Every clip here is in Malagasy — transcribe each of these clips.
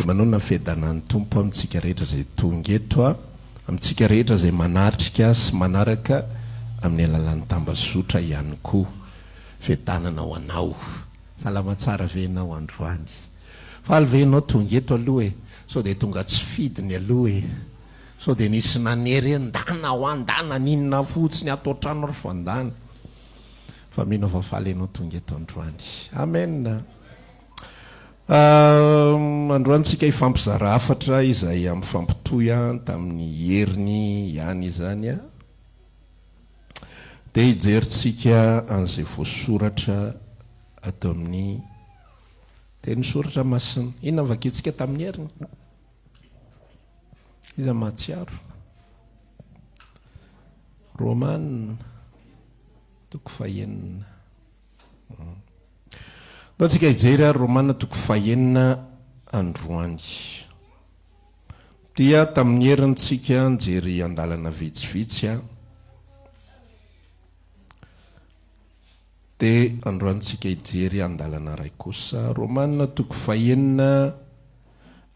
manona fiadanan'ny tompo amintsika rehetra zay tonga eto amintsika rehetra zay manatrika sy manaraka amin'ny alalan'ny tambazotra ihany koa fiadanana ho anao. Salama tsara venao androany. Fa alvenao tonga eto aloha so de tonga tsy fidiny aloha so de nisy nanery andana ho andana ninona fotsiny atao trano ry fandana. Fa mino fa faly enao tonga eto androany. Amen. Androantsika ifampizara afatra izay amin'ny fampitoy tamin'ny heriny ihany izany dia hijeritsika an'izay voasoratra atao amin'ny teny soratra masina. Inona vaketsika tamin'ny heriny? Iza mahatsiaro? Romaina 25. Antsika hijery Romaina 25 androany. Dia tamin'ny herintsika nijery andalana vitsivitsy dia androantsika hijery andalana ray kosa. Romaina 25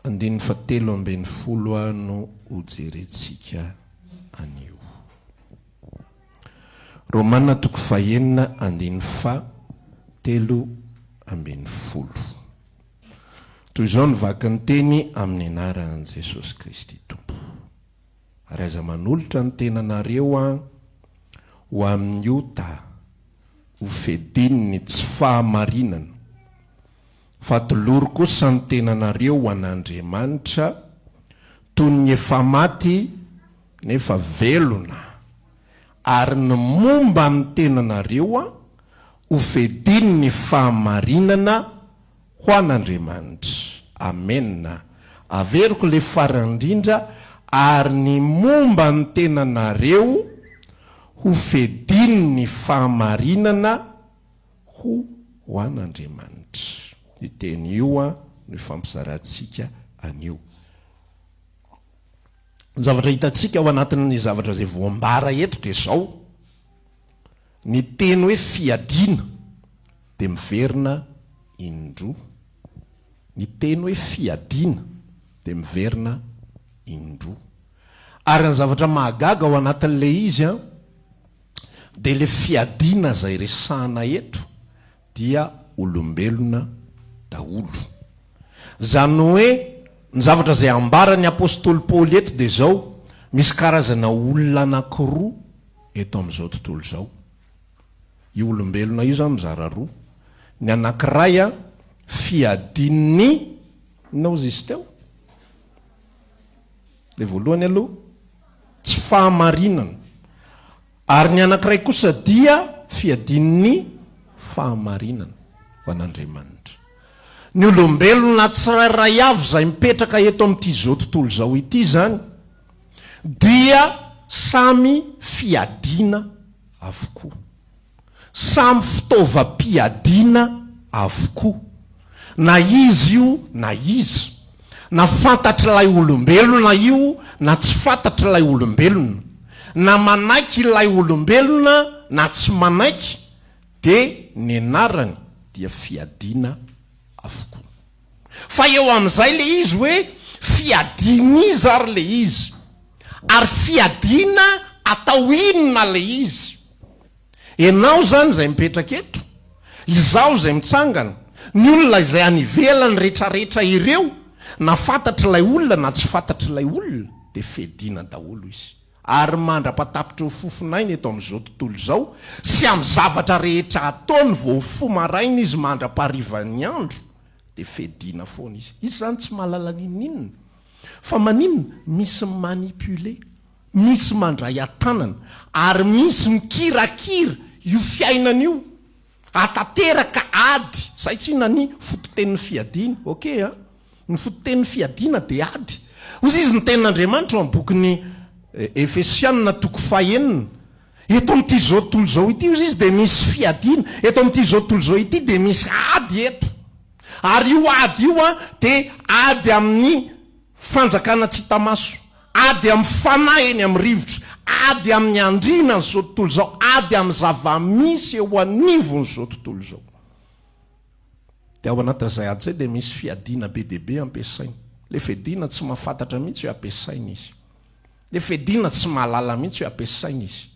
andininy 7:10 no hojerentsika anio. Romaina 25 andininy 7:10. Toy izao nivaky ny teny amin'ny anaran'i Jesosy Kristy Tompo. Ary aza manolotra ny tenanareo ho amin'ny ota ho fedininy tsy fahamarinana, fa tolory kosa ny tenanareo ho an'Andriamanitra toy ny efa maty nefa velona, ary ny momba ny tenanareo ho fedininy fahamarinana ho an'Andriamanitra. Amen. Averiko le farandrindra, ary ny momba ny tenanareo ho fedininy fahamarinana ho an'Andriamanitra. Io teny io no fampizarantsika anio. Ny zavatra hitantsika ao anatin'ny zavatra zay voambara eto dia zao: ny teny hoe fiadina dia miverina indroa. Ny teny hoe fiadina dia miverina indroa. Ary ny zavatra mahagaga ao anatin'ilay izy dia le fiadina zay resahana eto dia olombelona daholo. Zany hoe ny zavatra zay ambarany apôstôly Paoly eto dia zao: misy karazana olona anankiroa eto amin'izao tontolo izao. Io olombelona io zany mizara roa. Ny anankiray fiadin'ny naozy teo. Le voalohany aloha tsy fahamarinana, ary ny anankiray kosa dia fiadin'ny fahamarinana ho an'Andriamanitra. Ny olombelona tsirairay avy zay mipetraka eto amin'ity zao tontolo zao ity zany dia samy fiadina avokoa, samy fitaovam-piadina avokoa. Na izy io na izy, na fantatr'ilay olombelona io na tsy fantatr'ilay olombelona, na manaiky ilay olombelona na tsy manaiky, dia ny anarany dia fiadina avokoa. Fa eo amin'izay le izy hoe fiadina izy ary le izy, ary fiadina atao inona le izy. Enao zany zay mipetraka eto, izaho zay mitsangana, ny olona izay anivelany rehetrarehetra ireo, na fantatr'ilay olona na tsy fantatr'ilay olona, dia fedina daholo izy. Ary mandra-patapitra ho fofonainy eto amin'izao tontolo izao, sy amin'ny zavatra rehetra ataony vao fo maraina izy mandra-paharivan'ny andro, dia fedina foana izy. Izy zany tsy mahalala ninona, fa maninona? Misy manipule, misy mandray atanana, ary misy mikirakira io fiainana io atateraka ady. Zay tsy nany fototenin'ny fiadina. Okay ny fototenin'ny fiadina dia ady. Ozy izy ny tenin'Andriamanitra amin'ny bokiny Efesianina 5:9. Eto amin'ity zao tontolo zao ity ozy izy dia misy fiadina. Eto amin'ity zao tontolo zao ity dia misy ady eto. Ary io ady io dia ady amin'ny fanjakana tsy hita maso, ady amin'ny fanahy eny amin'ny rivotra, ady amin'ny andrina n'izao tontolo zao, ady amin'ny zava-misy eo anivon'izao tontolo zao. Dia ao anatin'izay ady zay dia misy fiadina be dia be ampiasaina. le fedina tsy mahafantatra mihitsy hoe ampiasaina izy, le fedina tsy mahalala mihitsy hoe ampiasaina izy,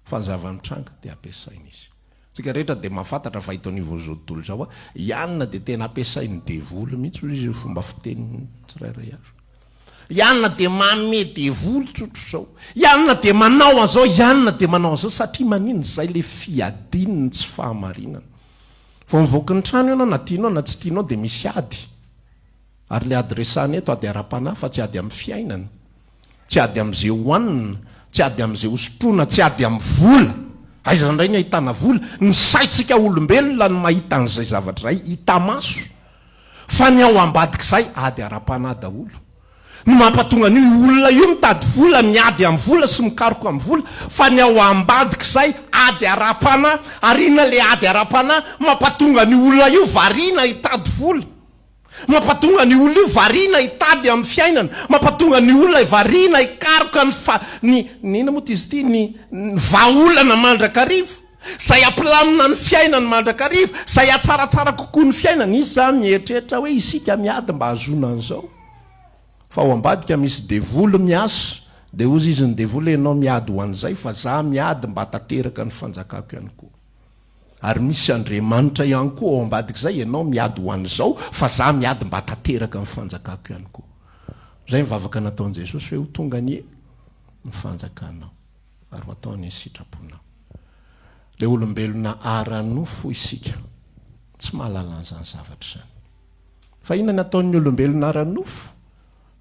fa ny zava-mitranga dia ampiasaina izy. Tsika rehetra dia mahafantatra fa hiton'ivao zao tontolo zao ianina dia tena ampiasainy devoly mihitsy izy fomba fiteniny tsirairay avy. Ianina dia manome devoly tsotro zao, ianina dia manao an'izao, ianina dia manao an'izao, satria manino zay le fiadininy tsy fahamarinana. Vao mivoaka ny trano ianao na tianao na tsy tianao dia misy ady, ary le ady resahana eto ady ara-panahy fa tsy ady amin'ny fiainana, tsy ady amin'izay hohanina, tsy ady amin'izay hosotroana, tsy ady amin'ny vola. Aiza indray ny ahitana vola? Ny saitsika olombelona no mahita an'izay zavatra izay, hita maso. Fa ny ao ambadik'izay ady ara-panahy daholo. Ny mampatonga ny olona io mitady vola, miady amin'ny vola sy mikaroka amin'ny vola, fa ny ao ambadik'izay ady ara-panahy, ariana le ady ara-panahy mampatonga ny olona io variana hitady vola. Mampatonga ny olona io variana hitady amin'ny fiainana, mampatonga ny olona variana hikaroka nina moa izy ity ny vaolana mandrakariva, zay ampilamina ny fiainany mandrakariva, zay atsaratsara kokoa ny fiainana. Izy zany mieritreritra hoe isika miady mba hahazoana an'izao. Fa ao ambadika misy devoly miasa, dia ozy izy ny devoly ianao miady ho an'izay, fa za miady mba hatateraka ny fanjakako ihany koa. Ary misy Andriamanitra ihany koa ao ambadik'izay, ianao miady ho an'izao, fa za miady mba hatateraka ny fanjakako ihany koa. Zay mivavaka nataon'i Jesosy hoe ho tonga ny fanjakanao ary ho ataony sitraponao. Le olombelona ara-nofo isika tsy mahalala an'izany zavatra izany. Fa inona ny ataon'ny olombelona ara-nofo?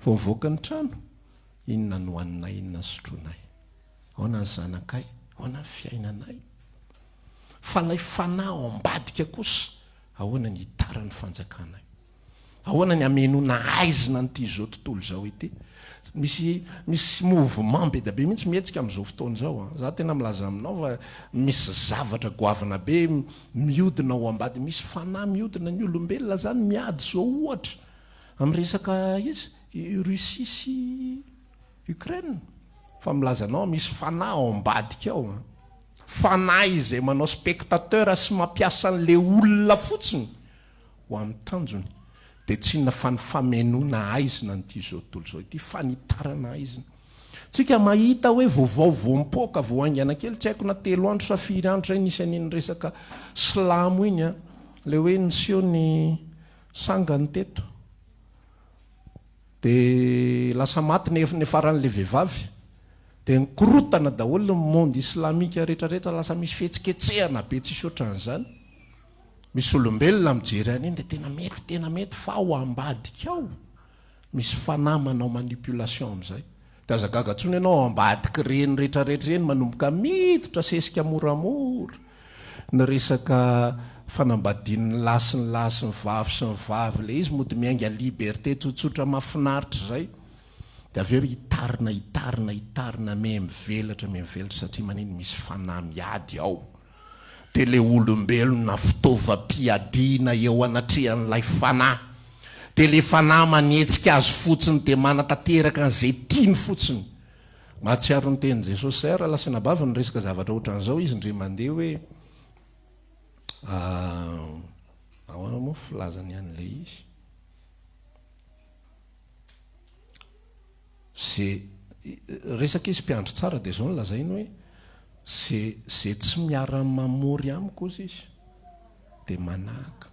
Vao mivoaka ny trano, inona no hohaninay, inona ny sotronay, ahoana ny zanakay, ahoana ny fiainanay. Fa ilay fanahy ao ambadika kosa, ahoana ny hitara ny fanjakanay, ahoana ny amenoana aizina n'ity zao tontolo zao ity. Misy mouvement be da be mihitsy mihetsika amin'izao fotoana izao. Za tena milaza aminao fa misy zavatra goavana be miodina ao ambady, misy fanahy miodina ny olombelona zany miady zao ohatra amin'ny resaka izy Russie sy Ukraine. Fa milazanao misy fanahy ao ambadika ao, fanahy izay manao spectateur sy mampiasa an'le olona fotsiny ho amin'ny tanjony, dia tsy inona fa ny famenoana aizina n'ity zao tontolo zao ity, fanitarana aizina. Tsika mahita hoe vaovao mipoaka vao haingana kely, tsy haiko na 3 andro sa 4 andro zay nisy an'iny resaka silamo iny le hoe niseo ny sangany teto, dia lasa maty ny faran'le vehivavy, dia nikorotana daholo ny monde islamika rehetrarehetra, lasa misy fihetsiketsehana be tsisy ohatran'izany. Misy olombelona mijery an'iny dia tena mety fa ao ambadika ao misy fanahy manao manipulation amin'izay. Dia azagaga tsony ianao ao ambadika reny rehetrarehetra reny manomboka miditra sesika moramora ny resaka fanambadian'ny lasy ny vavy sy ny vavy, le izy mody miainga liberté tsotsotra mahafinaritra zay. Dia avy eo hitarina mivelatra satria maniny misy fanahy miady ao. Dia le olombelona fitaovam-piadiana eo anatrehan'ilay fanahy, dia le fanahy manetsika azy fotsiny dia manatateraka an'izay tiany fotsiny. Mahatsiaro ny tenin'i Jesosy raha lasina bava ny resaka zavatra ohatran'izao izy ndre mandeha hoe ahoana moa filazany an'le izy, zay resaka izy mpiandry tsara dia zao no lazainy hoe zay tsy miara-mamory amiko izy dia manahaka.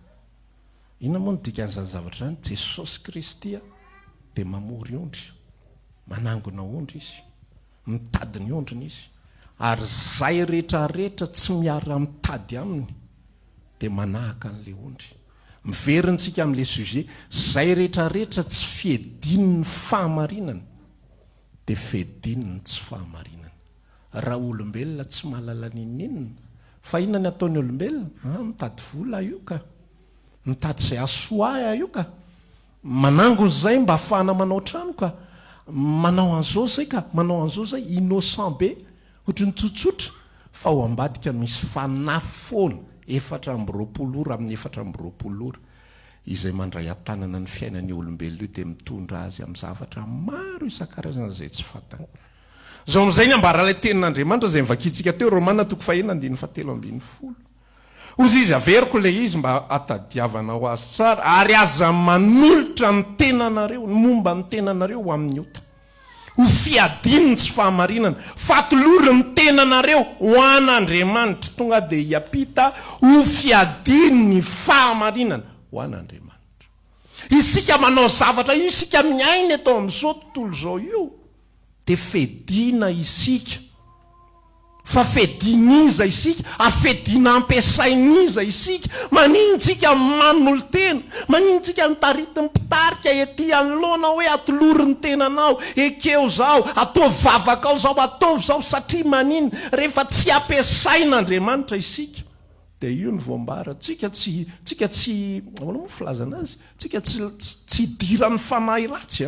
Inona moa no dikan'izany zavatra zany? Jesosy Kristy dia mamory ondry, manangona ondry izy, mitady ny ondriny izy, ary zay rehetrarehetra tsy miara-mitady aminy dia manahaka an'le ondry. Miverintsika amin'le sujet, zay rehetrarehetra tsy fiedin'ny fahamarinana dia fiedininy tsy fahamarinana. Raha olombelona tsy mahalala ninina, fa inona ny ataon'ny olombelona? Mitady vola io ka, mitady izay asoa io ka, manango zay mba ahafahana manao trano ka, manao an'izao zay ka, manao an'izao zay, innocent be ohatrany tsotsotra. Fa ao ambadika misy fanahy foana 420 ora amin'ny 420 ora izay mandray atanana ny fiainan'ny olombelona io dia mitondra azy amin'ny zavatra maro isan-karazana izay tsy fantany. Zao amin'izay ny ambara ilay tenin'Andriamanitra izay mivakitsika teo, Romana 5:17. ozy izy averiko le izy mba atadiavana ho azy tsara ary aza manolotra ny tenanareo ny momba ny tenanareo ho amin'ny ota ho fiadininy tsy fahamarinana fatolory ny tenanareo ho an'Andriamanitra tonga dia hiampita ho fiadininy fahamarinana ho an'Andriamanitra. Isika manao zavatra io isika miaina eto amin'izao tontolo izao io dia fedina isika fa fediniza isika ary fedina ampiasainiza isika maninitsika manolo tena maninitsika mitarity mipitarika ety anolona hoe atolory ny tenanao ekeo zao ataovy vavaka ao zao ataovy zao satria maniny rehefa tsy ampiasain'Andriamanitra isika dia io ny voambara tsika tsy manao filazana azy tsika tsy diran'ny fanahy ratsy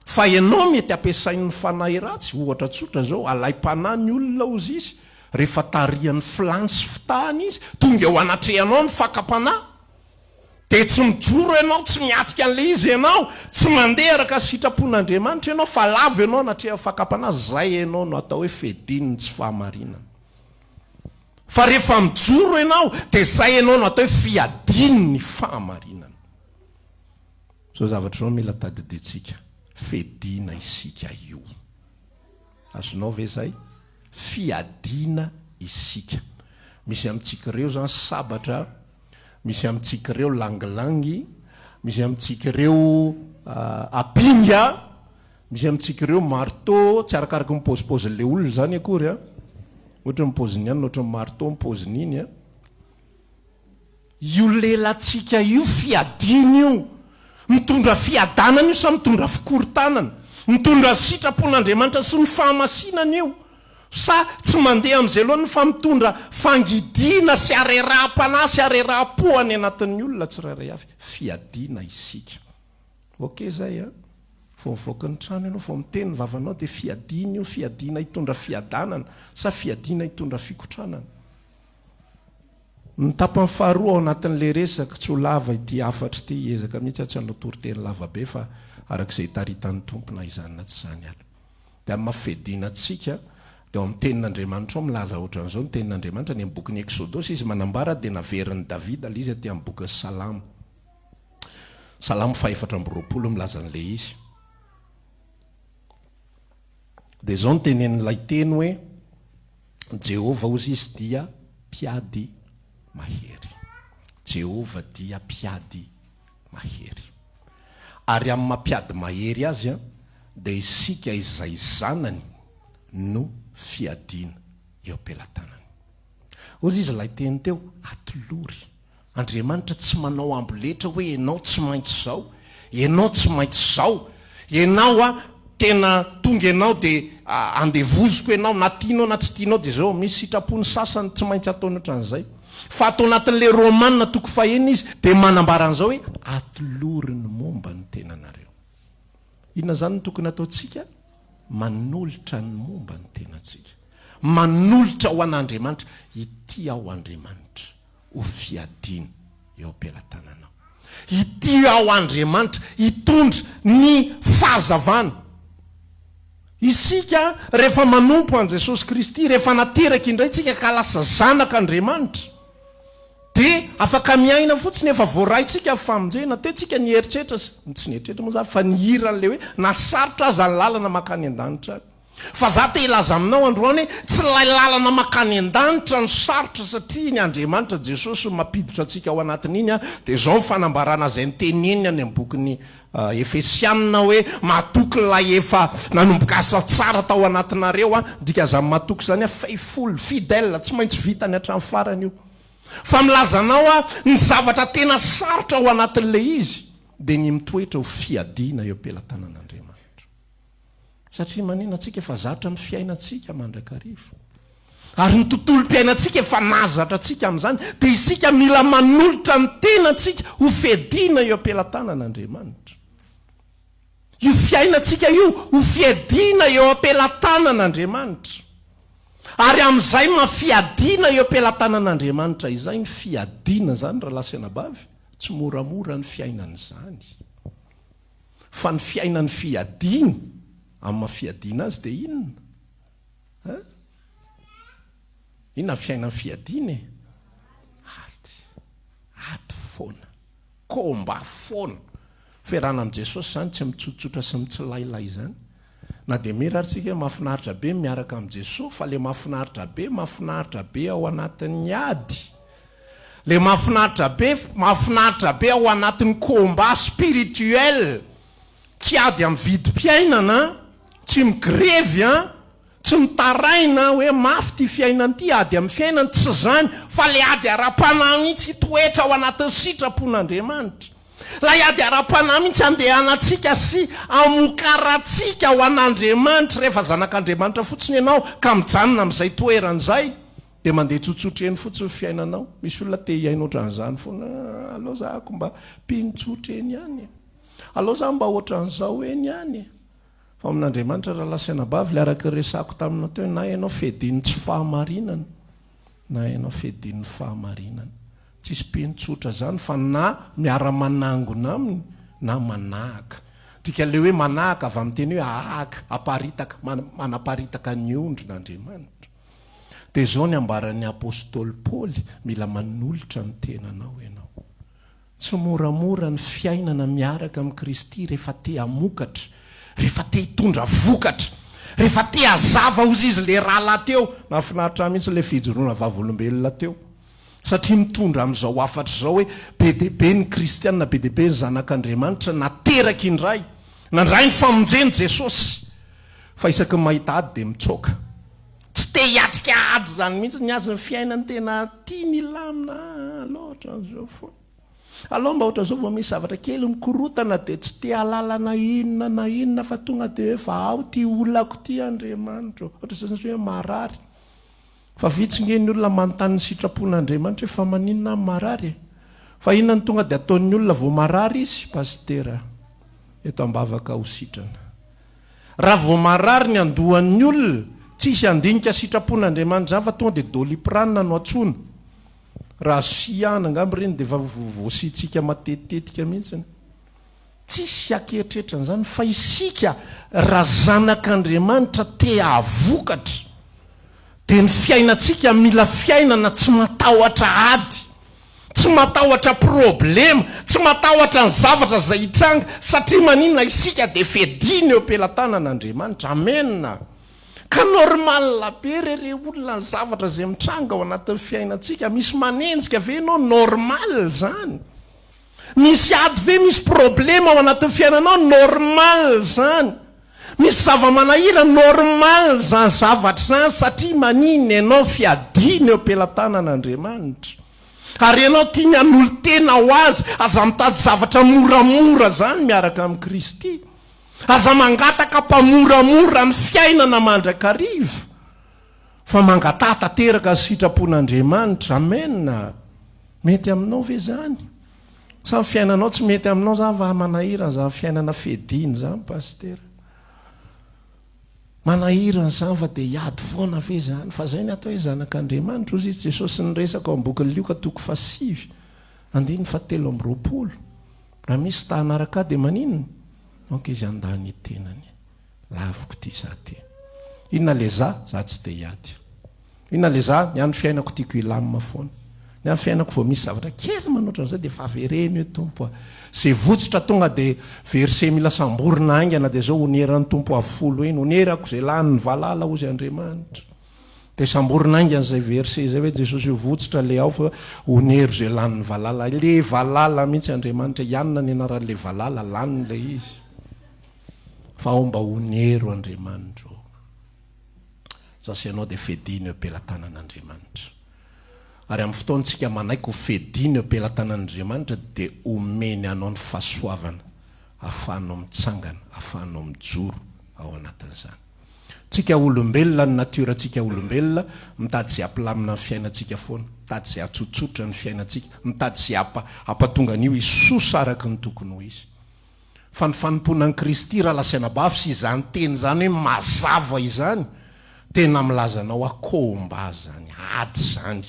fa ianao mety ampiasain'ny fanahy ratsy ohatra tsotra zao alay-panahy ny olona ozy izy rehefa tarian'ny filansy fitahany izy tonga eo anatrehanao ny fakapanahy dia tsy mijoro ianao tsy miatrika an'le izy ianao tsy mandeha araka sitrapon'Andriamanitra ianao fa lavo ianao anatreha fakapanahy zay ianao no atao hoe fedininy tsy fahamarinana. Fa rehefa mijoro ianao dia zay ianao no atao hoe fiadininy fahamarinana. So zavatra zao mila tadiditsika fedina isika io azonao ve zay fiadina isika misy amintsika ireo zany sabatra misy amintsika ireo langilangy misy amintsika ireo apinga misy amintsika ireo marteau tsy arakaraka mipozipozile olona zany akory ohatra mipoziny ihany ohatra marteau mipoziny iny io lelantsika io fiadina io mitondra fiadanana io sa mitondra fikorotanana mitondra sitrapon'Andriamanitra sy ny fahamasinana io sa tsy mandeha amin'izay loha ny fa mitondra fangidina sy areraha-panahy sy areraha-po any anatin'ny olona tsirairay avy fiadina isika ok zay fo mivoaka ny trano ianao fo miteny vavanao dia fiadina io fiadina hitondra fiadanana sa fiadina hitondra fikotranana. Ny tapany faharoa ao anatin'le resaka tsy ho lava ity afatra ity ezaka mihitsy tsy hanao toriteny lavabe fa arak'izay taritan'ny tompona izany na tsy zany ala dia amin'ny mafedinantsika dia ao amin'ny tenin'Andriamanitra ao milala ohatran'izao ny tenin'Andriamanitra ny amin'ny boky ny Exodosy izy manambara dia naverin'ny Davida ilay izy aty amin'ny boky Salamo 4:20 milaza an'le izy dia zao ny tenen'ilay teny hoe Jehova ozy izy dia mpiady mahery. Jehova dia mpiady mahery ary amin'ny mampiady mahery azy dia isika izay zanany no fiadina eo ampelantanany. Ozy izy lay teny teo atolory Andriamanitra tsy manao amboletra hoe ianao tsy maintsy zao ianao tsy maintsy zao ianao tena tonga ianao dia andevoziko ianao na tianao na tsy tianao dia zao misy sitrapony sasany tsy maintsy ataony ohatran'izay fa atao anatin'le romanina toko fahena izy dia manambaran'izao hoe atolory ny momba ny tenanareo. Inona zany no tokony ataontsika? Manolotra ny momba ny tenantsika manolotra ho an'Andriamanitra ity ao Andriamanitra ho fiadina eo ampelantananao ity ao Andriamanitra hitondra ny fahazavana. Isika rehefa manompo an Jesosy Kristy rehefa nateraka indray tsika ka lasa zanak'Andriamanitra dia afaka miaina fotsiny efa voaraitsika famonjena tentsika ny heritreritra tsy ny heritreritra moa zany fa ny hiran'le hoe nasarotra aza ny lalana makany an-danitra fa za te ilaza aminao androany tsy lay lalana makany an-danitra no sarotra satria ny Andriamanitra Jesosy mampiditra antsika ao anatin'iny dia zao ny fanambarana izay ny teneniny any amin'ny bokin'ny Efesianina hoe matoky lay efa nanomboka asa tsara tao anatinareo dika zany matoky zany faithful fidèle tsy maintsy vitany hatramin'ny farany io fa milazanao ny zavatra tena sarotra ao anatin'le izy dia ny mitoetra ho fiadina eo ampelantanan'Andriamanitra satria manina antsika efa zatra amin'ny fiainantsika mandrakariva ary ny tontolo-piainantsika efa nazatra antsika amin'izany dia isika mila manolotra ny tenantsika ho fiadina eo ampelantanan'Andriamanitra. Io fiainantsika io ho fiadina eo ampelantanan'Andriamanitra ary amin'izay mafiadina eo ampelantanan'Andriamanitra izay ny fiadina zany raha lasanabavy tsy moramora ny fiainan'izany fa ny fiainan'ny fiadina amin'ny mafiadina azy dia inona fiainan'ny fiadina foana komba foana ferana am Jesosy zany tsy mitsotsotra sy mitsilailay zany na de miratsika mafinaritra be miaraka am Jesosy fa le mafinaritra be ao anatin'ny ady le mafinaritra be ao anatin'ny komba spirituel tsy ady am vidim-piainana tsy migrevy tsy mitaraina hoe mafy ty fiainana ty ady am fiainana tsy zany fa le ady ara-panahy mihitsy toetra ao anatin'ny sitrapon'Andriamanitra la ady ara-panahy mihitsy andehanantsika sy amokaratsika ao an'Andriamanitra rehefa zanak'Andriamanitra fotsiny ianao ka mijanona am'izay toeran'izay de mandeha tsotsotra eny fotsiny fiainanao misy olona te hiaina ohatran'izany foana alao zahako mba mpinotsotra eny ihany alao zah mba ohatran'izao eny ihany fa amin'Andriamanitra raha lasaina bavy le araka resako taminao teo na ianao fediny tsy fahamarinana na ianao fediny fahamarinana tsisy mpinotsotra zany fa na miara-manangona aminy na manahaka tika le hoe manahaka avy amin'ny teny hoe ahaka aparitaka manaparitaka ny ondrin'Andriamanitra de zao ny ambaran'ny apôstôly Paoly mila manolotra ny tenanao ianao tsy moramora ny fiainana miaraka amin'ny Kristy rehefa te hamokatra rehefa te hitondra vokatra rehefa te hazava ozy izy le rahala teo nafinaritra mihitsy le fijoroana vavolombelona teo satria mitondra am'izao afatra zao hoe be deaibe ny kristianina be deaibe ny zanak'Andriamanitra nateraka indray nandray ny famonjeny Jesosy fa isaky ny mahita ady de mitsoka tsy te hiatrika ady zany mihitsy ny azy ny fiainany tena tia milamina loatra zao foana aloha mba ohatra zao vao misy zavatra kely mikorotana de tsy te halala na inona fa tonga de efa ao ty olako ty Andriamanitra ohatra zany hoe marary fa vitsingeny olona manontany ny sitrapon'Andriamanitra hoe fa maninona ny marary fa inona ny tonga de ataon'ny olona vao marary izy pastera eto ambavaka ho sitrana raha vao marary ny andohan'ny olona tsisy andinika sitrapon'Andriamanitra zany fa tonga de doliprana no atsona raha siana angamby reny de voasitsika matetitetika mihitsy tsisy akeritrehitra zany fa isika raha zanak'Andriamanitra te havokatra de ny fiainatsika mila fiainana tsy matahotra ady tsy matahotra problema tsy matahotra ny zavatra zay hitranga satria maninona isika de fediny eo pelatanan'Andriamanitra amena ka normal be re olona ny zavatra zay mitranga ao anatin'ny fiainatsika misy manenjika ve ianao normal zany misy ady ve misy problema ao anatin'ny fiainanao normal zany misy zava-manahira normal zany zavatra zany satria maniny ianao fiadiny eo pelatanan'Andriamanitra ary ianao tiany an'olo tena ho azy aza mitady zavatra moramora zany miaraka amin'ny Kristy aza mangataka mpamoramora ny fiainana mandrakariva fa mangatah tanteraka sitrapon'Andriamanitra amena mety aminao ve zany sa ny fiainanao tsy mety aminao zany va manahirana zany fiainana fediny zany pastera manahirana zany fa de hiady foana ve zany fa zay ny atao hoe zanak'Andriamanitra ozy izy Jesosy ny resaka ao ambokin'ny Lioka 5 andiny 7 raha misy tahanaraka de maninona donc izy andany itenany laviko ty za ty inona le za tsy te hiady inona le za ny any fiainako tiako ilamina foana ny any fiainako vao misy zavatra kely manoatran'izay de fa avereny hoe tompo zay votsitra tonga de verset mila samborina aingana de zao oneran'ny tompo afolo eny onerako zay lany ny valala ozy Andriamanitra de samborina aingana zay verset zay hoe Jesosy io votsitra le ao fa onero zay lany ny valala le valala mihitsy Andriamanitra ianona ny anaran'le valala lany le izy fa ao mba onero Andriamanitra zasy ianao de fediny eo pelatanan'Andriamanitra ary amin'ny fotoantsika manaiky ho fediny eo pelatanan'Andriamanitra de omeny anao ny fahasoavana ahafahanao mitsangana ahafahanao mijoro ao anatin'izany tsika olombelona ny natiora-tsika olombelona mitady zay ampilamina ny fiainantsika foana mitady zay atsotsotra ny fiainantsika mitady zay ampatonga an'io isosa araky ny tokony ho izy fa ny fanomponan'i Kristy raha lasaina bafy sy izany teny zany hoe mazava izany tena milazanao akomba zany ady zany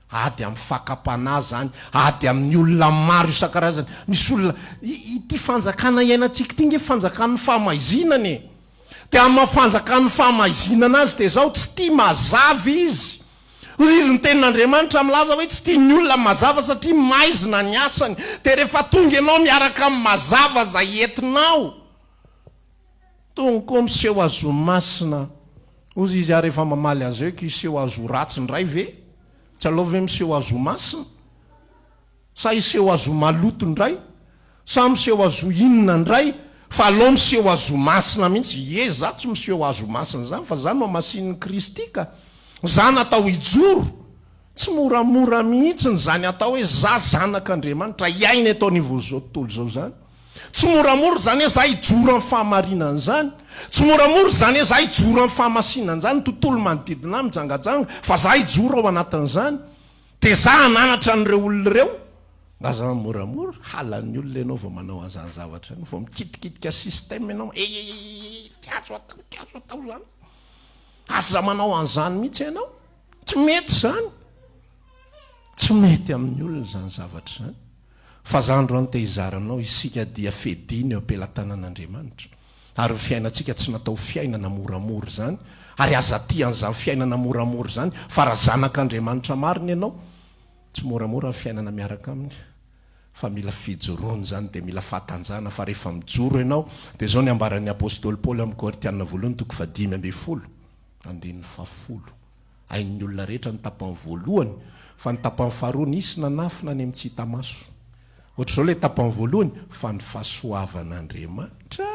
ady amin'ny fakapana zany ady amin'ny olona maro isan-karazany misy olona ity fanjakana iainantsika ty nge fanjakan'ny fahamahizinany de amin'ny fanjakan'ny fahamahizinana azy de zao tsy tia mazava izy Hoy izy ny tenin'Andriamanitra milaza hoe tsy tian'ny olona mazava satria maizina ny asany. De rehefa tonga ianao miaraka amin'ny mazava zay entinao, tonga koa miseho azo masina. Hoy izy rehefa mamaly azy eo iseho azo ratsy ndray ve? Tsy aleo ve miseho azo masina? Sa iseho azo maloto ndray? Sa miseho azo inona ndray? Fa aleo miseho azo masina mihitsy. Za tsy miseho azo masina zany, fa zany no masin'ny Kristika. Zany atao ijoro. Tsy moramora mihitsy zany atao hoe za zanak'Andriamanitra iaina eto anivony zao tontolo zao zany. Tsy moramora zany hoe za ijoro amin'ny fahamarinana zany. Tsy moramora zany hoe za ijoro amin'ny fahamasinana zany. Tontolo manodidina mijangajanga fa za ijoro ao anatin'izany. De za ananatra an'ireo olona ireo. Nga za moramora halan'ny olona ianao vao manao an'izany zavatra zany. Vao mikitikitika système ianao. Tiazo atao zany. Aza manao an'izany mihitsy ianao. Tsy mety zany. Tsy mety amin'ny olona zany zavatra zany. Fa zandro antehizaranao isika dia fedina eo am-pelantanan'Andriamanitra. Ary ny fiainantsika tsy natao fiainana moramora zany. Ary aza tian'izany fiainana moramora zany. Fa raha zanak'Andriamanitra marina ianao, tsy moramora ny fiainana miaraka aminy. Fa mila fijoroana zany, de mila fahatanjana. Fa rehefa mijoro ianao, de zao ny ambaran'ny apôstôly Paoly amin'ny Koritiana voalohany 5:12. Andininy 7. Ain'ny olona rehetra ny tapany voalohany, fa ny tapany faharoa nisy nanafina any amin'ny tsy hita maso. Ohatra zao le tapany voalohany, fa ny fahasoavan'Andriamanitra.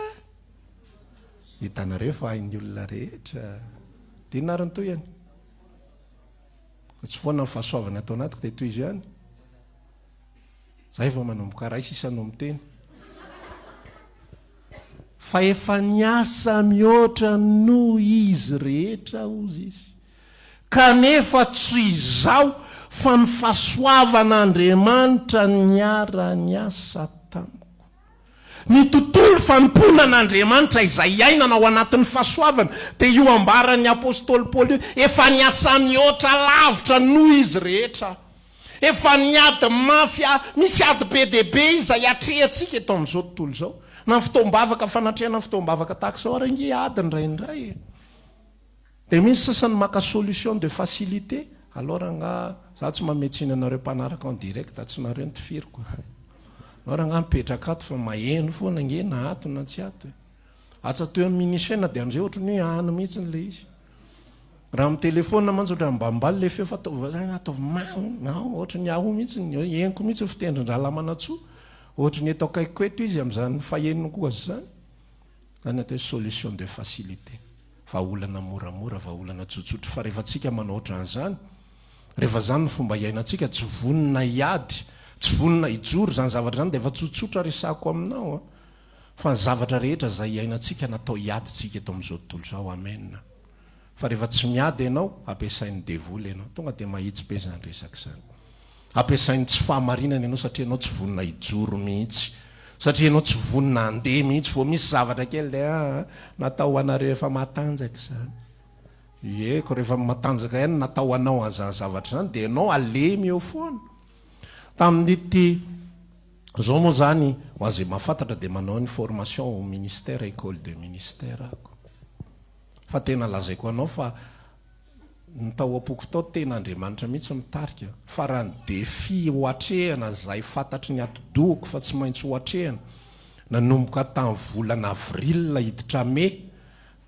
Hitanareo fa ain'ny olona rehetra. Dinariny toy ihany. Tsy foana ny fahasoavana atao anatiko de toy izy ihany. Zay vao manomboka ray sisanao miteny. Fa efa niasa mihoatra no izy rehetra ozy izy. Kanefa tsy izao fa ny fahasoavan'Andriamanitra niara niasa tamiko. Ny tontolo fanomponan'Andriamanitra izay iainana ao anatin'ny fahasoavana, de io ambaran'ny apôstôly Paoly efa niasa mihoatra lavitra noho izy rehetra. Efa niady mafia, misy ady be dehibe izay atrehantsika eto amin'izao tontolo zao. Na fitoam-bavaka fanatrehana fitoam-bavaka tahaka izao ary nge ady ndraindray. De misy sasany maka solution de facilité. Alors nga za tsy mametsina anareo mpanaraka en direct, tsy nareo ny tifiriko. Alors nga mipetraka ato fa maheno foana nge na ato na tsy ato. Atsatoe amin'ny minisena de am'izay ohatra ny hoe ano mihitsy le izy. Raha amin'ny telefona mantsy ohatra mbambaly le feo fa ataovy mao, ohatra ny aho mihitsy eniko mihitsy fitendrin-drahalahy manatsoa. Ohatra ny eto akaiko eto izy amin'izany fahenino koa zany. Zany atao solution de facilité. Fa olana moramora, fa olana tsotsotra. Fa rehefa tsika manao ohatran'izany, rehefa zany ny fomba iainantsika, tsy vonina iady, tsy vonina ijoro zany zavatra zany, de efa tsotsotra resako aminao. Fa ny zavatra rehetra zay iainantsika natao iaditsika eto amin'izao tontolo zao. Amen. Fa rehefa tsy miady ianao, ampiasain'ny devoly ianao. Tonga de mahitsy be zany resaka zany. Ampiasain'ny tsy fahamarinana ianao satria ianao tsy vonina ijoro mihitsy. Satria ianao tsy vonina andeha mihitsy, vao misy zavatra kely de natao anareo efa matanjaka zany. Eko rehefa matanjaka ihany natao anao an'izany zavatra zany, de ianao alemy eo foana. Tamin'ity zao moa zany, ho azay mahafantatra de manao ny formation au ministère, école de ministère ako. Fa tena lazaiko anao fa ny tao apoko tao tena Andriamanitra mihitsy mitarika. Fa raha ny défi hoatrehana zay fantatry ny atodohako fa tsy maintsy hoatrehana, nanomboka tamin'ny volana avril hiditra me,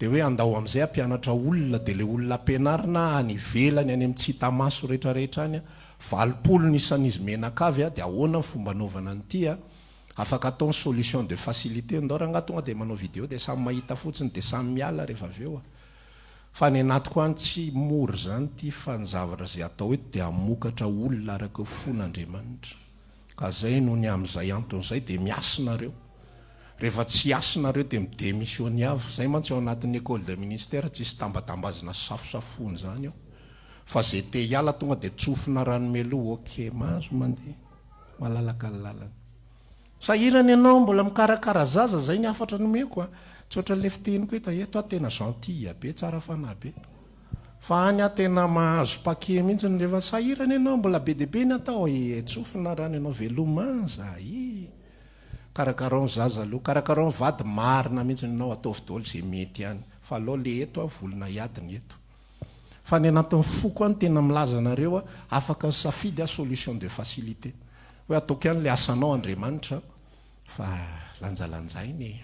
de hoe andao am'izay ampianatra olona, de le olona ampianarina any ivelany any amin'ny tsy hita maso rehetrarehetra any 20 n'isan'izy menakavy de ahoana ny fomba naovana an'ity afaka atao solution de facilité. Ndao raha tonga de manao vidéo de samy mahita fotsiny de samy miala rehefa aveo. Fa ny anatiko any tsy mora zany ty, fa ny zavatra zay atao eto de amokatra olona araka fon'Andriamanitra. Ka zay no ny am'izay anton'izay de miasinareo. Rehefa tsy asinareo de midémissiony avy. Zay mantsy ao anatin'ny école de ministère tsisy tambatambazina safosafony zany ao. Fa zay te hiala tonga de tsofina ranomeloa, ok, mahazo mandeha malalaka ny lalana. Sahirana ianao mbola mikarakara zaza, zay ny afatra nomeko. Tsy ohatran'le fiteniko eto tena gentil be, tsara fanahy be. Fa any tena mahazo paquet mihitsy rehefa sahirana ianao mbola be dehibe ny atao, tsofina rano ianao velomanza. Karakarao zaza aloha, karakarao vady marina mihitsy ianao ataovy daholo zay mety ihany. Fa alao le eto volona iadiny eto. fa ny anatin'ny foko any tena milaza nareo afaka safidy solution de facilité hoe ataoko ihany le asanao Andriamanitra fa lanjalanjainy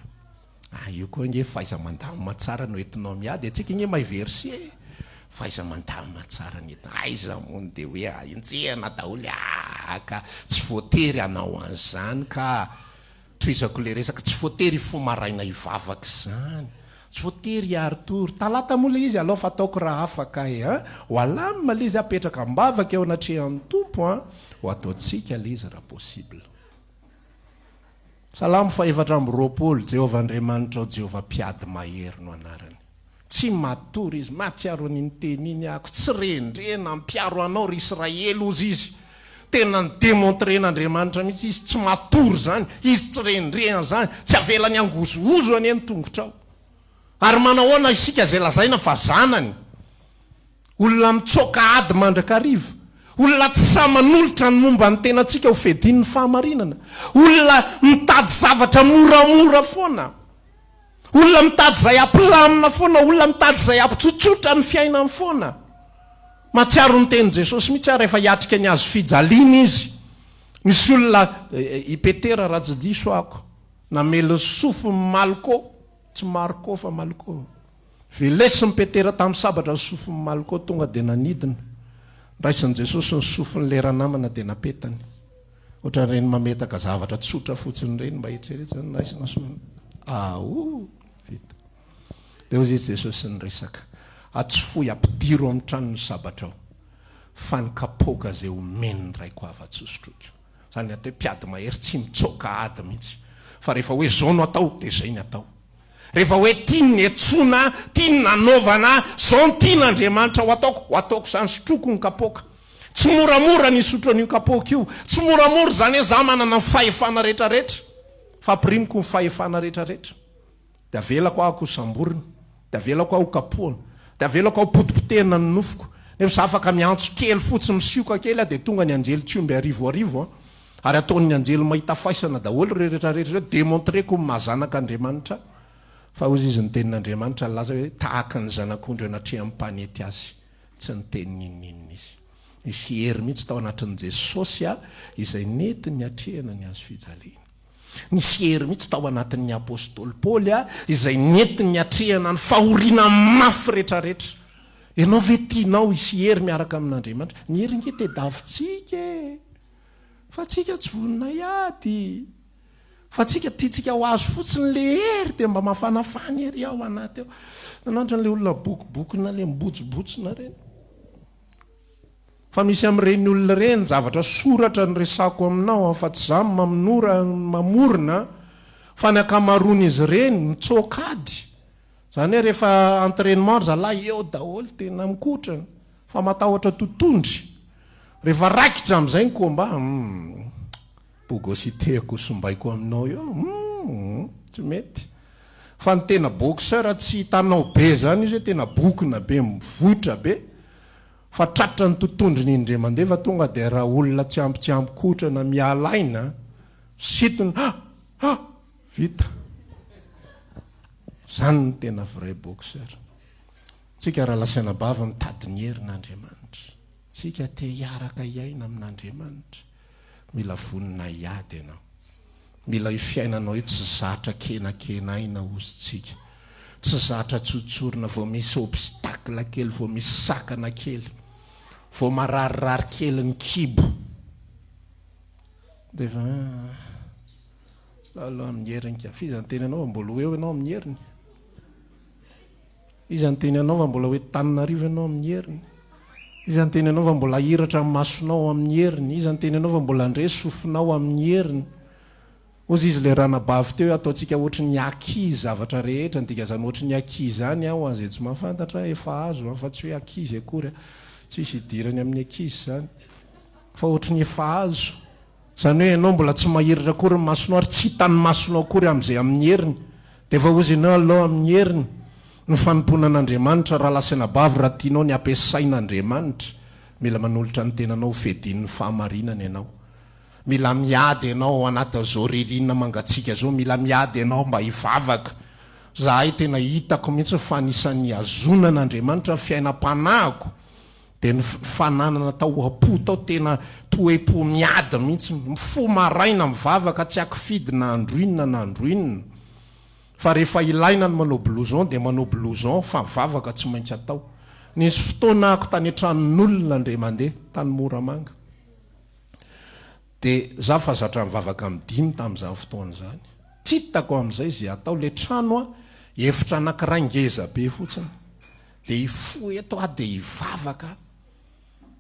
io koa nge faiza mandamina tsara no entinao miady atsika nge may verset faiza mandamina tsara ny aiza mony de hoe injehana daholo ka tsy voatery anao an'izany ka toizako le resaka tsy voatery fomaraina ivavaka zany tsy voatery aritory talata moa le izy aloha fa ataoko raha afaka ho alamina le izy apetraka mbavaka eo anatrehan'ny tompo ho ataotsika le izy raha possible. Salamo fa 4:20 Jehovah Andriamanitra Jehovah mpiady mahery no anarany. Tsy matory izy matsiaro an'iny teny iny ako tsy rendrena mpiaro anao ry Israely ozy izy tena ny démontren'Andriamanitra mihitsy izy tsy matory zany izy tsy rendrena zany tsy avelany angozoozo any eny tongotrao ary manahoana isika zay lazaina fa zanany olona mitsoka ady mandrakariva olona tsy samanolotra ny momba ny tenantsika ho fedian'ny fahamarinana olona mitady zavatra moramora foana olona mitady zay ampilamina foana olona mitady zay ampitsotsotra ny fiainany foana matsiaro ny teny Jesosy mihitsy rehefa hiatrika ny azo fijaliana izy nisy olona ipetera raha-jidiso ako namely sofo malko tsy marko fa malko velesy mipetera tamin'ny sabatra sofo malko tonga de nanidina raisin'i Jesosy ny sofony lera namana de napetany ohatran'ireny mametaka zavatra tsotra fotsiny reny mba hitreretra ny raisina soana vita de ozy izy Jesosy ny resaka tsy foy ampidiro amin'ny tranony sabatra ao fa ny kapoka zay omeny raiko afa-tsosotrotro zany atao mpiady mahery tsy mitsoka ady mihitsy fa rehefa hoe zao no atao de zay ny atao rehefa hoe tiany etsona tiany nanaovana zao ny tian'Andriamanitra ho ataoko zany sotroko ny kapoka tsy moramora ny sotro an'io kapoka io tsy moramora zany hoe za manana ny fahefana rehetrarehetra fa ampirimiko ny fahefana rehetrarehetra de avelako ahako samborina de avelako aho kapohana de avelako aho potipotehana ny nofoko nefa za afaka miantso kely fotsiny misioka kely de tonga ny anjely tsiomby arivo ary ataon'ny anjely mahita faisana daholo rehetrarehetra démontreko mahazanaka Andriamanitra fa ozy izy ny tenin'Andriamanitra laza hoe tahaka ny zanak'ondry anatrehan'ny mpanety azy tsy ny tenin'inninina izy misy hery mihitsy tao anatin'i Jesosy izay nety ny atrehana ny azo fijaliana nisy hery mihitsy tao anatin'ny apôstôly Paoly izay nety ny atrehana ny fahoriana mafy rehetrarehetra ianao ve tianao isy hery miaraka amin'Andriamanitra ny hery nge tedavitsika fa tsika tsy vonina iady fa tsika tiatsika ho azo fotsiny le hery de mba mafanafany hery ao anaty ao nanantra n'le olona bokibokina le mibotsibotsina reny fa misy amin'ireny olona reny zavatra soratra ny resako aminao fa tsy zany mamorona fa ny akamaroan'izy reny mitsokady zany hoe rehefa entraînement zalahy eo daholo tena mikotrana fa matahotra totondry rehefa rakitra amin'izay ny komba bogositeko sombaiko aminao eo tsy mety fa ny tena boxeur tsy hitanao be zany izy hoe tena bokina be mivotra be fa tratra ny totondry ny indre mandeha fa tonga de raha olona tsy ampikotrana mialaina sitony vita zany ny tena vrai boxeur tsika raha lasaina bava mitady ny herin'Andriamanitra tsika te hiaraka iaina amin'Andriamanitra mila vonina iady ianao mila fiainanao io tsy zatra kenakenaina ozytsika tsy zatra tsotsorina vao misy obstacle kely vao misy sakana kely vao mararirary kely ny kibo de fa alo amin'ny herinka fizany teny anao mbola hoe ianao amin'ny heriny izany teny anao fa mbola hoe Tananarivo ianao amin'ny heriny izany teny anao fa mbola hiratra amin'ny masonao amin'ny heriny izany teny anao fa mbola andre sofinao amin'ny heriny ozy izy le ranabavy teo ataotsika ohatry ny akizy zavatra rehetra ndika zany ohatry ny akizy zany aho azay tsy mahafantatra efa azo fa tsy hoe akizy akory tsisy idirany amin'ny akizy zany fa ohatry ny efa azo zany hoe ianao mbola tsy mahiratra akory ny masonao ary tsy hitany masonao akory amin'izay amin'ny heriny de fa ozy ianao aloha amin'ny heriny ny fanomponan'Andriamanitra raha lasaina bavy raha tianao ny ampiasain'Andriamanitra mila manolotra ny tenanao fedian'ny fahamarinana ianao mila miady ianao anaty zao ririnina mangatsika zao mila miady ianao mba hivavaka zahay tena hitako mihitsy fanisan'ny azonan'Andriamanitra fiainam-panahiko dia ny fananana tao apo tao tena toepo miada mihitsy mifo maraina mivavaka tsy akifidy na androinina na androinina fa rehefa ilaina ny manao blouson dia manao blouson fa mivavaka tsy maintsy atao. Nisy fotoana ako tany an-tranon'olona indray mandeha tany Moramanga dia za fa zatra mivavaka amin'ny 5 tamin'izany fotoana izany tsy hitako amin'izay izay atao le trano efitra anankiray ngeza be fotsiny dia ifo eto dia hivavaka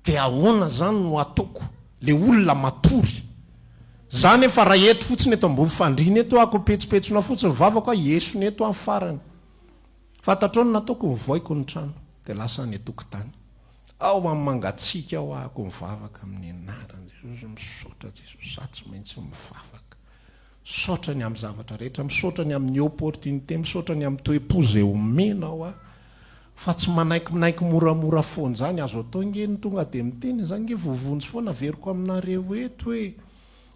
dia ahoana zany no ataoko le olona matory zany efa raha eto fotsiny eto ambony fandriana eto ako petsopetsona fotsiny vavaka esony eto amin'ny farany fantatrao nataoko mivoaiko ny trano dia lasa ny etokotany ao amin'ny mangatsika ao ako mivavaka amin'ny anaran Jesosy misaotra Jesosy za tsy maintsy mivavaka misaotra ny amin'ny zavatra rehetra misaotra ny amin'ny opportunité misaotra ny amin'ny toe-po zay omena ao fa tsy manaiky moramora foana zany azo atao ngeny tonga dia miteny zany nge vovonjy foana veriko aminareo eto hoe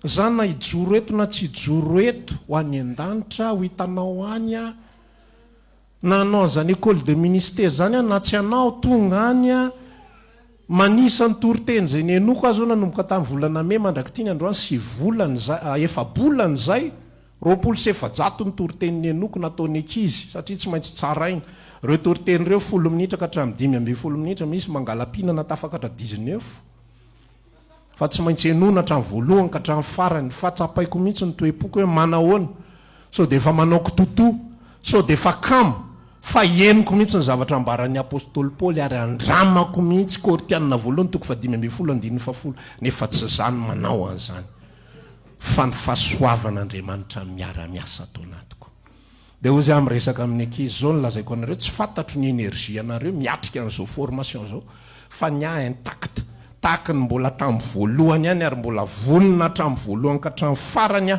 zany na hijoro eto na tsy hijoro eto ho any an-danitra ho hitanao any na anao zany école de ministère zany na tsy anao tonga any manisa ny toriteny zay ny enoko azo nanomboka tamin'ny volana May mandrakitiny androany 9 volana zay efa bolana zay 27 ny toriteny ny enoko nataony ankizy satria tsy maintsy tsaraina reo toriteny reo 10 minitra ka hatramin'ny 5 minitra misy mangalapinana tafakatra 19 fa tsy maintsy enona hatramin'ny voalohany ka hatramin'ny farany fa tsapaiko mihitsy ny toe-poko hoe manahoana so dia efa manaoko toto so dia efa kamo fa henoko mihitsy ny zavatra ambaran'ny apôstôly Paoly ary andramako mihitsy Koritianina voalohany toko fa 5:10 nefa tsy zany manao an'izany fa ny fahasoavan'Andriamanitra miara-miasa atao anatiko. Dia hoy zay amin'ny resaka amin'ny ankizy zao nolazaiko anareo tsy fantatro ny energia anareo miatrika an'izao formation zao fa ny intact tahaka ny mbola tamin'ny voalohany ihany ary mbola vonona hatramin'ny voalohany ka hatramin'ny farany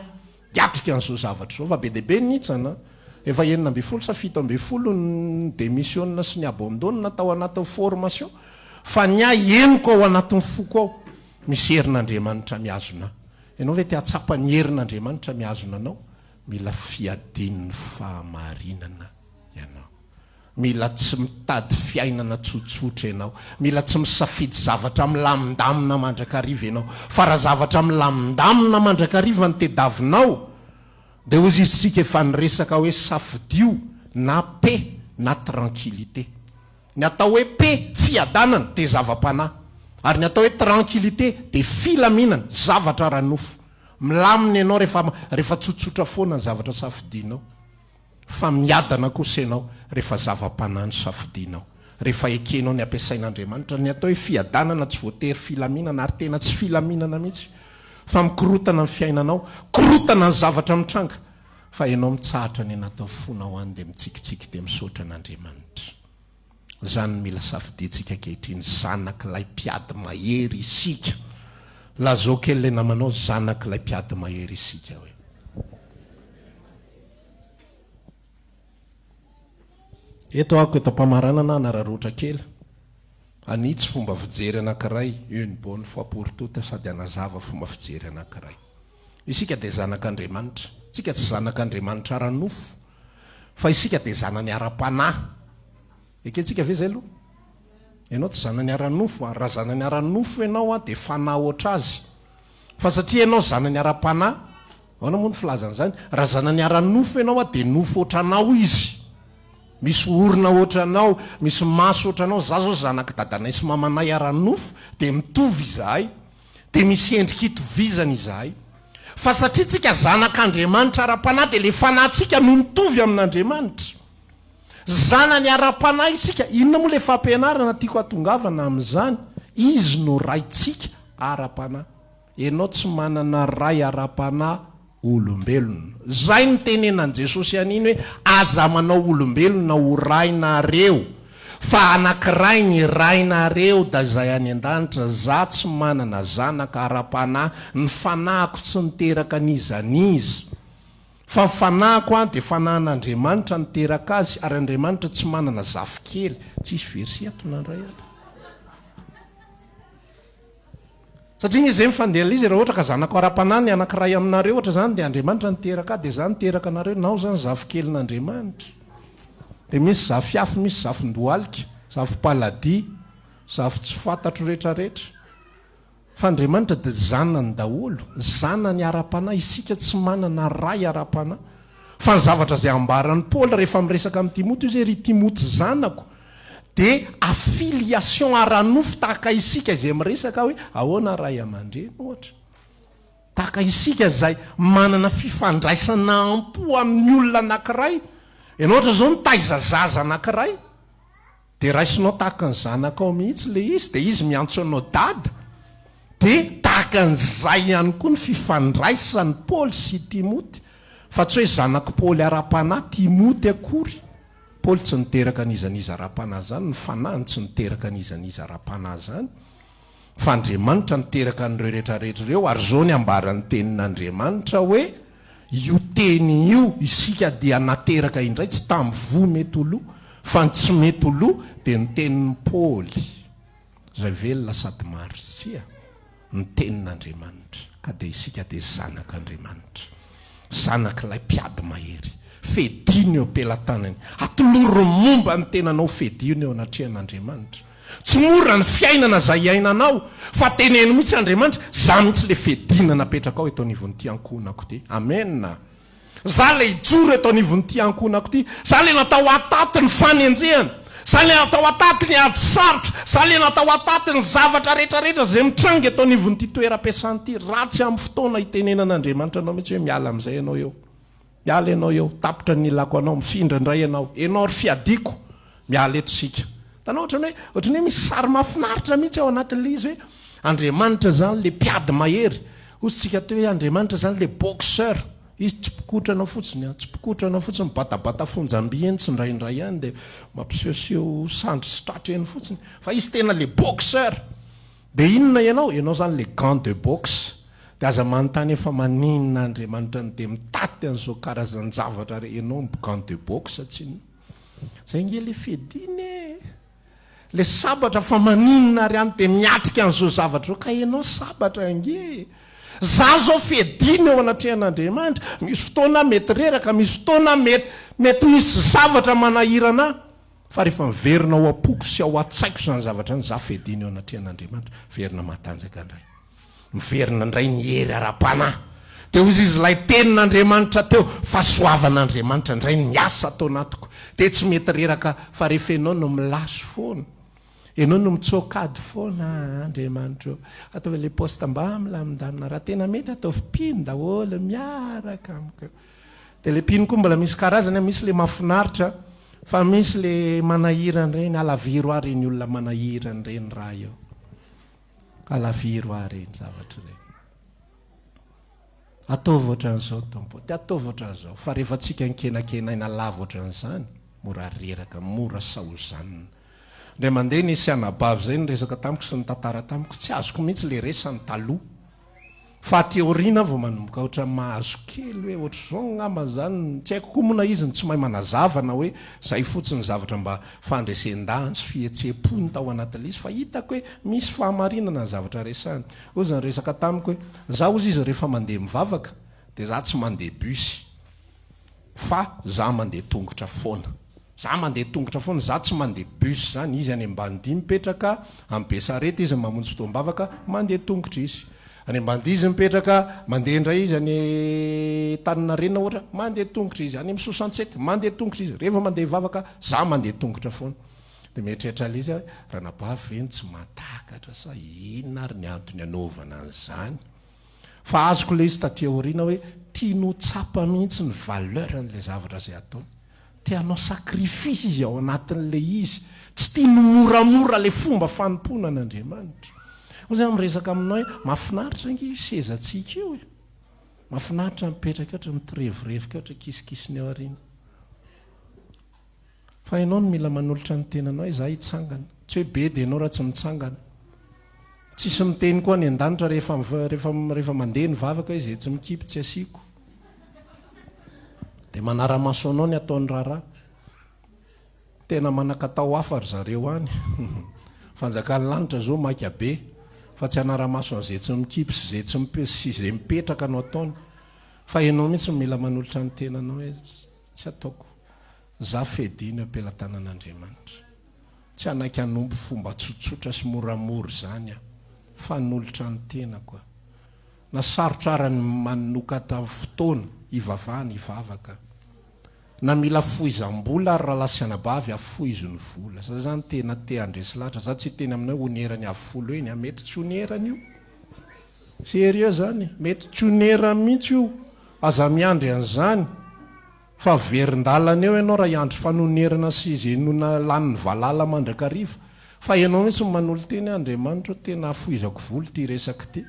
hiatrika an'izao zavatra zao fa be dia be nitsana efa 9 sa 7 ny démissionna sy ny abandonna tao anatin'ny formation fa ny henoko ao anatin'ny foko ao misy herin'Andriamanitra miazona ianao ve te hatsapa ny herin'Andriamanitra miazona anao mila fiadin'ny fahamarinana ianao mila tsy mitady fiainana tsotsotra ianao mila tsy misafidy zavatra milamindamina mandrakariva ianao fa raha zavatra milamindamina mandrakariva ny tediavinao dia hozy izy tsika efa niresaka hoe safidio na paix na tranquillité. Ny atao hoe paix fiadanana dia zava-panahy ary ny atao hoe tranquillité dia filaminana zavatra ranofo milamina ianao rehefa tsotsotra foana ny zavatra safidianao fa miadana kosa ianao rehefa zava-panahy ny safidianao rehefa ekenao ny ampiasain'Andriamanitra. Ny atao hoe fiadanana tsy voatery filaminana ary tena tsy filaminana mihitsy fa mikorotana ny fiainanao korotana ny zavatra mitranga fa ianao mitsahatra ny natao fona ho any dia mitsikitsiky dia misaotra an'Andriamanitra. Zany mila safidintsika ankehitriny zanak'ilay mpiady mahery isika lazao kely ilay namanao zanak'ilay mpiady mahery isika hoe eto ako eto am-pamaranana nararoatra kely anitsy fomba fijery anankiray une bonne fois pour toutes sady anazava fomba fijery anankiray. Isika dia zanak'Andriamanitra, isika tsy zanak'Andriamanitra ranofo fa isika dia zanany ara-panahy. Eketsika ve zay aloha ianao tsy zanany ara-nofo raha zanany ara-nofo ianao dia fanahy oatra azy fa satria ianao zanany ara-panahy ahoana moa ny filazan'izany raha zanany ara-nofo ianao dia nofo ohatranao izy misy orona ohatranao misy maso ohatranao za zao zanak' dadanay sy mamanay ara-nofo dia mitovy izahay dia misy endrika itovizana izahay fa satria tsika zanak'Andriamanitra ara-panahy dia le fanahintsika no mitovy amin'Andriamanitra. Zanany ara-panahy isika inona moa le fampianarana tiako atongavana amin'izany izy no raitsika ara-panahy. Ianao tsy manana ray ara-panahy olombelona. Zay ny tenenan Jesosy aniny hoe aza manao olombelona ho rainareo fa anankiray ny rainareo da zay any an-danitra. Za tsy manana zanaka ara-panahy ny fanahiko tsy niteraka an'izanizy fa fanahiko dia fanahin'Andriamanitra niteraka azy ary Andriamanitra tsy manana zafikely tsisy versi atonandray ary satria izy mifandeha izy raha ohatra ka zanako ara-panahy ny anankiray aminareo ohatra zany dia Andriamanitra niteraka dia zany niteraka anareo nao zany zafikely n'Andriamanitra dia misy zafiafy misy zafindoalika zafipaladi zafy tsy fantatro rehetrarehetra fa Andriamanitra dia zanany daholo zanany ara-panahy isika tsy manana ray ara-panahy fa ny zavatra izay ambaran'ny Paoly rehefa miresaka amin'ny Timoty izy ry Timoty zanako dia affiliation ara-nofo tahaka isika izay miresaka hoe ahoana ray aman-dreny ohatra tahaka isika izay manana fifandraisana ampo amin'ny olona anankiray ianao ohatra zao nitaiza zaza anankiray dia raisinao tahaka ny zanakao mihitsy le izy dia izy miantso anao dada dia tahaka n'izay ihany koa ny fifandraisany Paoly sy Timoty fa tsy hoe zanaky Paoly ara-panahy Timoty akory Paoly tsy niteraka an'izaniza ara-panahy zany ny fanahiny tsy niteraka an'izaniza ara-panahy zany fa Andriamanitra niteraka an'ireo rehetrarehetra ireo ary zao ny ambaran'ny tenin'Andriamanitra hoe io teny io isika dia nateraka indray tsy tamin'ny vo mety oloha fa tsy mety oloha dia ny tenin'ny Paoly izay velona sady marisia ny tenin'Andriamanitra ka dia isika dia zanak'Andriamanitra zanak'ilay mpiady mahery fediny eo ampelantanany atoloro momba ny tenanao fediny eo anatrehan'Andriamanitra tsy mora ny fiainana izay iainanao fa teneno mihitsy Andriamanitra za mihitsy le fedina napetraka ao eto anivon'ity ankonako ty amena za le ijoro eto anivon'ity ankonako ty za le natao ataty ny fanenjehana za le natao ataty ny ady sarotra za le natao ataty ny zavatra rehetrarehetra zay mitranga eto anivon'ity toeram-piasanyity ratsy amin'ny fotoana itenenan'Andriamanitra anao mihitsy hoe miala amin'izay ianao eo miala ianao eo tapitra ny ilako anao mifindra indray ianao ry fiadiko miala eto sika tanao ohatrany hoe misy sary mahafinaritra mihitsy ao anatin'le izy hoe Andriamanitra zany le mpiady mahery ozytsika teo hoe Andriamanitra zany le boxeur izy tsy pikotrana fotsiny tsy pikotrana fotsiny batabata fonjam-by eny tsy ndraindray ihany dia mampisehoseho sandry sy tratra eny fotsiny fa izy tena le boxeur dia inona ianao zany le gant de boxe dia aza manontany efa maninona Andriamanitra ny dia mitaty an'izao karazany zavatra ianao gant de boxe tsiny zay nge le fediny le sabatra fa maninona ary any dia miatrika an'izao zavatra zao ka ianao sabatra nge za zao fediny eo anatrehan'Andriamanitra misy fotoana mety reraka misy fotoana mety misy zavatra manahirana fa rehefa miverina ao apoko sy ao atsaiko zany zavatra ny za fediny eo anatrehan'Andriamanitra verina matanjaka indray miverina indray ny hery ara-panahy dia ozy izy lay tenin'Andriamanitra teo fahasoavan'Andriamanitra indray ny miasa atao anatiko dia tsy mety reraka fa rehefa ianao no milaso foana ianao no mitsokady foana Andriamanitra atao le posta mba milamindamina raha tena mety atao fipiny daholo miaraka amiko dia le piny koa mbola misy karazany misy le mahafinaritra fa misy le manahirany reny alaviro ary reny olona manahirany reny raha eo alaviro ary reny zavatra reny ataovy ohatran'izao tompo dia ataovy ohatran'izao fa rehefa tsika nkenakenaina lava ohatran'izany mora reraka mora sahozanina ndray mandeha nisy anabavy zay ny resaka tamiko sy ny tantara tamiko tsy azoko mihitsy le resany taloha fa teoriana vao manomboka ohatra mahazo kely hoe ohatra zao ngamba zany tsy haiko koa mona izy ny tsy mahay manazavana hoe zay fotsiny zavatra mba fandresen-dahany sy fihetsepo-ny tao anatin'le izy fa hitako hoe misy fahamarinana ny zavatra resany ozy ny resaka tamiko hoe za ozy izy rehefa mandeha mivavaka dia za tsy mandeha busy fa za mandeha tongotra foana za mandeha tongotra foana za tsy mandeha bus zany izy any ambanidia mipetraka amin'ny besarety izy mamonjy fotoam-bavaka mandeha tongotra izy any ambanidia izy mipetraka mandeha indray izy any tanina rena ohatra mandeha tongotra izy any amin'ny 67 mandeha tongotra izy rehefa mandeha vavaka za mandeha tongotra foana dia mieritreritra le izy raha nabavy eny tsy matakatra sa inona ary ny antony anaovana an'izany fa azoko le izy tateoriana hoe tiano tsapa mihitsy ny valeur n'le zavatra zay ataony tianao sakrifisy izy ao anatin'le izy tsy tiano moramora le fomba fanompona an'Andriamanitra o zay miresaka aminao hoe mahafinaritra nge sezatsika io e mahafinaritra mipetraka ohatra mitirevirevika ohatra kisikisiny eo ariny fa ianao no mila manolotra ny tenanao za hitsangana tsy hoe be dia ianao raha tsy mitsangana tsisy miteny koa ny an-danitra rehefa mandeha ny vavaka izy tsy mikipy tsy asiako dia manara-maso anao ny ataony raharaha tena manakatao hafa ry zareo any fanjakany lanitra zao maika be fa tsy anara-maso an'izay tsy mikipy sy zay mipetraka no ataony fa ianao mihitsy mila manolotra ny tenanao hoe tsy ataoko za fedina am-pelatanan'Andriamanitra tsy anaiky hanompo fomba tsotsotra sy moramora zany a fa nolotra ny tena koa na sarotra ny manokatra fotoana ivavahana ivavaka na mila foizam-bola ary raha lasianabavy afoizony vola sa zany tena te andresy lahatra za tsy teny aminao onerany avolo eny a mety tsy onerany io sérieux zany mety tsy onerany mihitsy io aza miandry an'izany fa verin-dalana eo ianao raha iandry fanonerana sy izy nona laniny valala mandrakariva fa ianao mihitsy manolo teny Andriamanitra tena afoizako volo ty resaka ty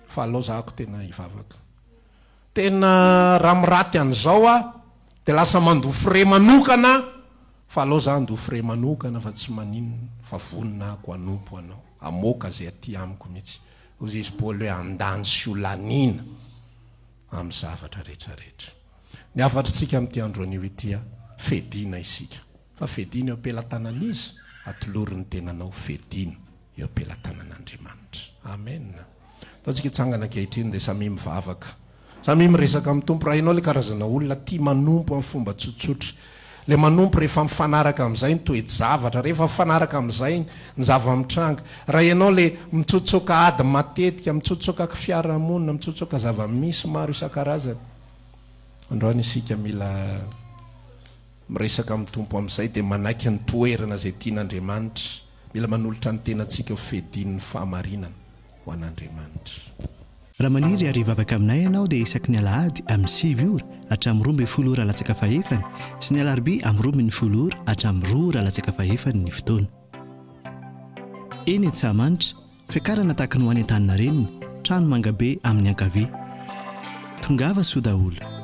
fa alao zahako tena ivavaka tena raha miraty an'izao a de lasa mandofre manokana fa alao za andofre manokana fa tsy maninona fa vonina ako anompo anao amoka zay aty amiko mihitsy ozy izy Paoly hoe andany sy olanina amin'ny zavatra rehetrarehetra ny afatritsika amin'ity andro anio itya fedina isika fa fedina eo am-pelatanan'izy atolorin'ny tenanao fedina eo am-pelatanan'Andriamanitra amen taontsika hitsangana ankehitriny dia samy mivavaka samy miresaka amin'ny tompo raha ianao le karazana olona tia manompo amin'ny fomba tsotsotra le manompo rehefa mifanaraka amin'izay ny toe-javatra rehefa mifanaraka amin'izay ny zava-mitranga raha ianao le mitsotsoka ady matetika mitsotsoka fiarahamonina mitsotsoka zava-misy maro isan-karazany androany isika mila miresaka amin'ny tompo amin'izay dia manaiky ny toerana zay tian'Andriamanitra mila manolotra ny tenantsika ho fedin'ny fahamarinana ho an'Andriamanitra raha maniry ary vavaka aminay ianao dia isaky ny alahady amin'ny 7 ora hatramin'ny 12 ora latsaka fahefany sy ny alarobia amin'ny 12 ora hatramin'ny 2 ora latsaka fahefany ny fotoana eny Antsahamanitra fiakarana tahaka ny ho any an-tany na reniny trano mangabe amin'ny ankavia tongava soa daholo